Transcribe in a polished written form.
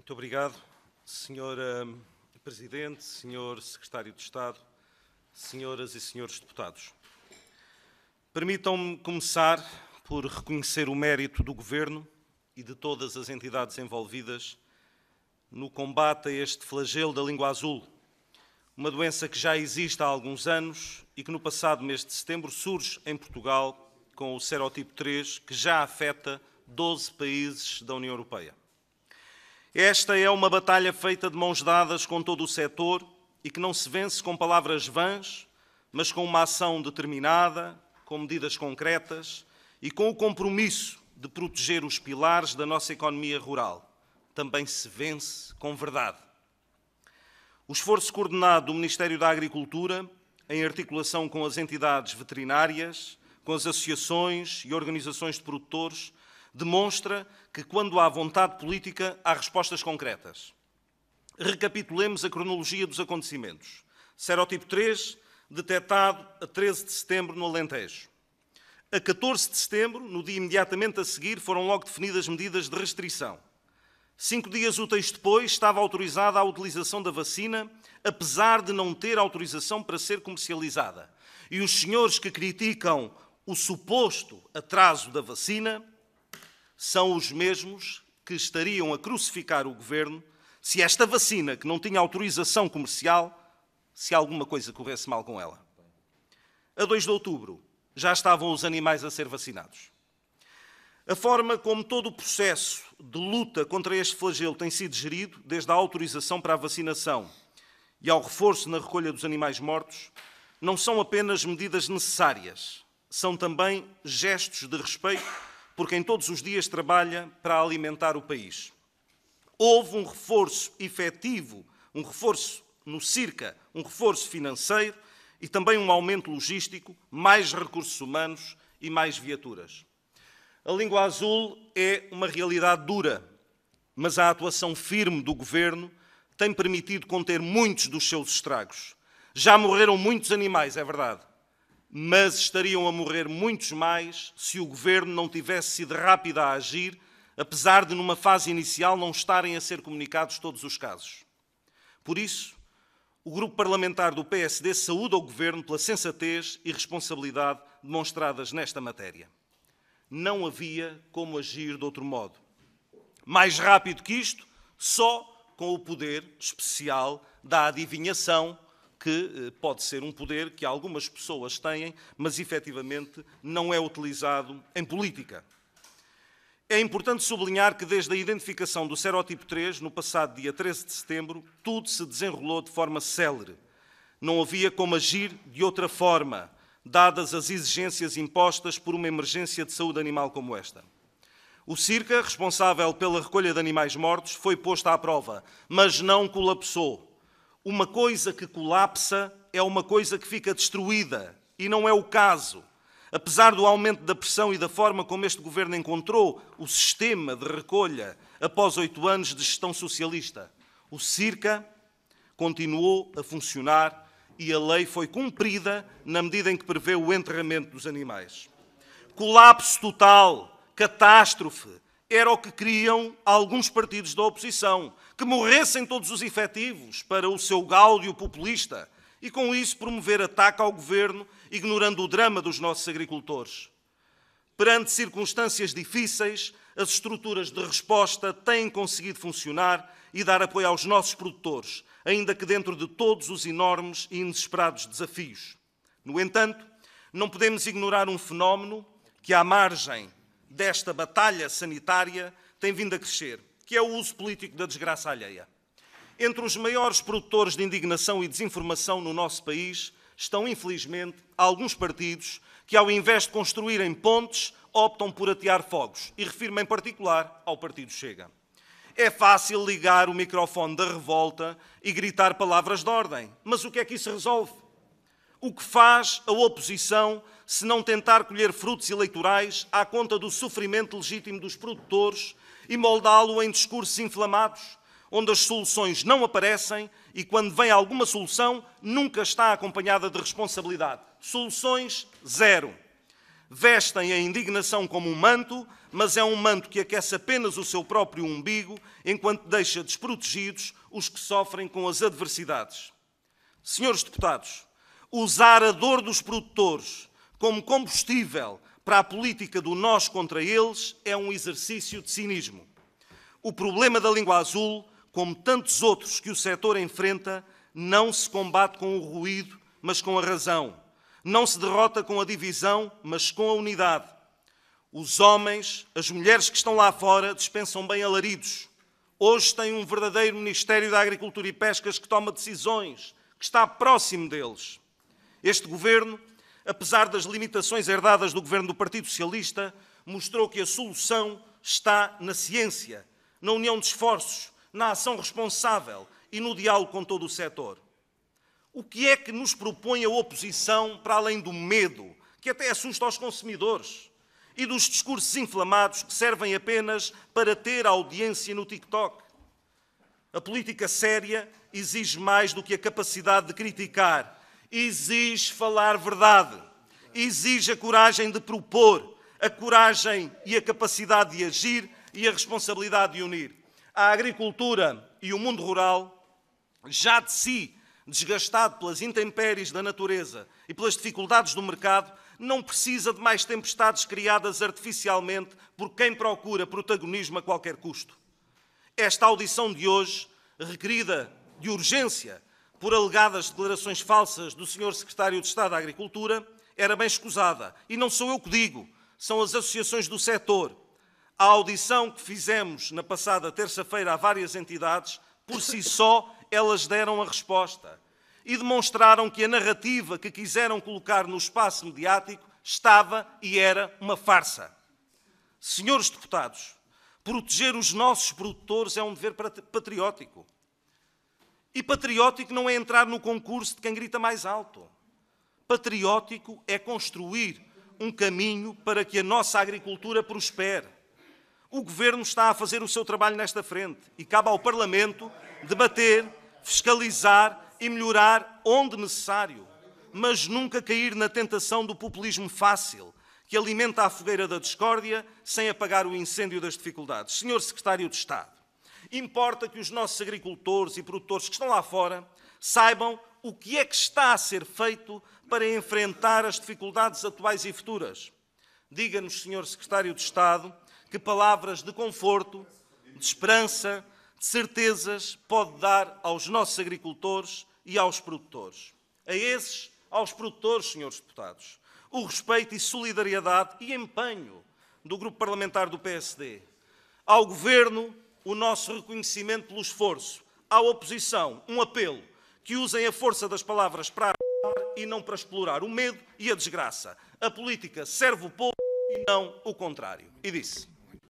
Muito obrigado, Sr. Presidente, Sr. Secretário de Estado, Senhoras e Senhores Deputados. Permitam-me começar por reconhecer o mérito do Governo e de todas as entidades envolvidas no combate a este flagelo da língua azul, uma doença que já existe há alguns anos e que no passado mês de setembro surge em Portugal com o serotipo 3, que já afeta 12 países da União Europeia. Esta é uma batalha feita de mãos dadas com todo o setor e que não se vence com palavras vãs, mas com uma ação determinada, com medidas concretas e com o compromisso de proteger os pilares da nossa economia rural. Também se vence com verdade. O esforço coordenado do Ministério da Agricultura, em articulação com as entidades veterinárias, com as associações e organizações de produtores, demonstra que, quando há vontade política, há respostas concretas. Recapitulemos a cronologia dos acontecimentos. Serotipo 3, detectado a 13 de setembro no Alentejo. A 14 de setembro, no dia imediatamente a seguir, foram logo definidas medidas de restrição. 5 dias úteis depois, estava autorizada a utilização da vacina, apesar de não ter autorização para ser comercializada. E os senhores que criticam o suposto atraso da vacina são os mesmos que estariam a crucificar o Governo se esta vacina, que não tinha autorização comercial, se alguma coisa corresse mal com ela. A 2 de outubro já estavam os animais a ser vacinados. A forma como todo o processo de luta contra este flagelo tem sido gerido, desde a autorização para a vacinação e ao reforço na recolha dos animais mortos, não são apenas medidas necessárias, são também gestos de respeito por quem todos os dias trabalha para alimentar o país. Houve um reforço efetivo, um reforço no CIRCA, um reforço financeiro e também um aumento logístico, mais recursos humanos e mais viaturas. A língua azul é uma realidade dura, mas a atuação firme do Governo tem permitido conter muitos dos seus estragos. Já morreram muitos animais, é verdade, mas estariam a morrer muitos mais se o Governo não tivesse sido rápido a agir, apesar de, numa fase inicial, não estarem a ser comunicados todos os casos. Por isso, o Grupo Parlamentar do PSD saúda o Governo pela sensatez e responsabilidade demonstradas nesta matéria. Não havia como agir de outro modo. Mais rápido que isto, só com o poder especial da adivinhação, que pode ser um poder que algumas pessoas têm, mas efetivamente não é utilizado em política. É importante sublinhar que desde a identificação do serotipo 3, no passado dia 13 de setembro, tudo se desenrolou de forma célere. Não havia como agir de outra forma, dadas as exigências impostas por uma emergência de saúde animal como esta. O CIRCA, responsável pela recolha de animais mortos, foi posto à prova, mas não colapsou. Uma coisa que colapsa é uma coisa que fica destruída, e não é o caso. Apesar do aumento da pressão e da forma como este Governo encontrou o sistema de recolha após 8 anos de gestão socialista, o CIRCA continuou a funcionar e a lei foi cumprida na medida em que prevê o enterramento dos animais. Colapso total, catástrofe, era o que queriam alguns partidos da oposição, que morressem todos os efetivos para o seu gáudio populista e, com isso, promover ataque ao Governo, ignorando o drama dos nossos agricultores. Perante circunstâncias difíceis, as estruturas de resposta têm conseguido funcionar e dar apoio aos nossos produtores, ainda que dentro de todos os enormes e inesperados desafios. No entanto, não podemos ignorar um fenómeno que, à margem desta batalha sanitária, tem vindo a crescer, que é o uso político da desgraça alheia. Entre os maiores produtores de indignação e desinformação no nosso país estão, infelizmente, alguns partidos que, ao invés de construírem pontes, optam por atear fogos, e refiro-me em particular ao Partido Chega. É fácil ligar o microfone da revolta e gritar palavras de ordem, mas o que é que isso resolve? O que faz a oposição se não tentar colher frutos eleitorais à conta do sofrimento legítimo dos produtores e moldá-lo em discursos inflamados, onde as soluções não aparecem e, quando vem alguma solução, nunca está acompanhada de responsabilidade. Soluções, zero. Vestem a indignação como um manto, mas é um manto que aquece apenas o seu próprio umbigo, enquanto deixa desprotegidos os que sofrem com as adversidades. Senhores deputados, usar a dor dos produtores como combustível para a política do nós contra eles é um exercício de cinismo. O problema da língua azul, como tantos outros que o setor enfrenta, não se combate com o ruído, mas com a razão. Não se derrota com a divisão, mas com a unidade. Os homens, as mulheres que estão lá fora, dispensam bem alaridos. Hoje tem um verdadeiro Ministério da Agricultura e Pescas que toma decisões, que está próximo deles. Este governo, apesar das limitações herdadas do governo do Partido Socialista, mostrou que a solução está na ciência, na união de esforços, na ação responsável e no diálogo com todo o setor. O que é que nos propõe a oposição para além do medo, que até assusta os consumidores, e dos discursos inflamados que servem apenas para ter audiência no TikTok? A política séria exige mais do que a capacidade de criticar, exige falar verdade, exige a coragem de propor, a coragem e a capacidade de agir e a responsabilidade de unir. A agricultura e o mundo rural, já de si desgastado pelas intempéries da natureza e pelas dificuldades do mercado, não precisa de mais tempestades criadas artificialmente por quem procura protagonismo a qualquer custo. Esta audição de hoje, requerida de urgência por alegadas declarações falsas do Sr. Secretário de Estado da Agricultura, era bem escusada. E não sou eu que digo, são as associações do setor. A audição que fizemos na passada terça-feira a várias entidades, por si só, elas deram a resposta e demonstraram que a narrativa que quiseram colocar no espaço mediático estava e era uma farsa. Senhores deputados, proteger os nossos produtores é um dever patriótico. E patriótico não é entrar no concurso de quem grita mais alto. Patriótico é construir um caminho para que a nossa agricultura prospere. O Governo está a fazer o seu trabalho nesta frente e cabe ao Parlamento debater, fiscalizar e melhorar onde necessário, mas nunca cair na tentação do populismo fácil, que alimenta a fogueira da discórdia sem apagar o incêndio das dificuldades. Senhor Secretário de Estado, importa que os nossos agricultores e produtores que estão lá fora saibam o que é que está a ser feito para enfrentar as dificuldades atuais e futuras. Diga-nos, Senhor Secretário de Estado, que palavras de conforto, de esperança, de certezas pode dar aos nossos agricultores e aos produtores. A esses, aos produtores, senhores deputados, o respeito e solidariedade e empenho do Grupo Parlamentar do PSD. Ao Governo, o nosso reconhecimento pelo esforço. À oposição, um apelo, que usem a força das palavras para ajudar e não para explorar o medo e a desgraça. A política serve o povo e não o contrário. E disse.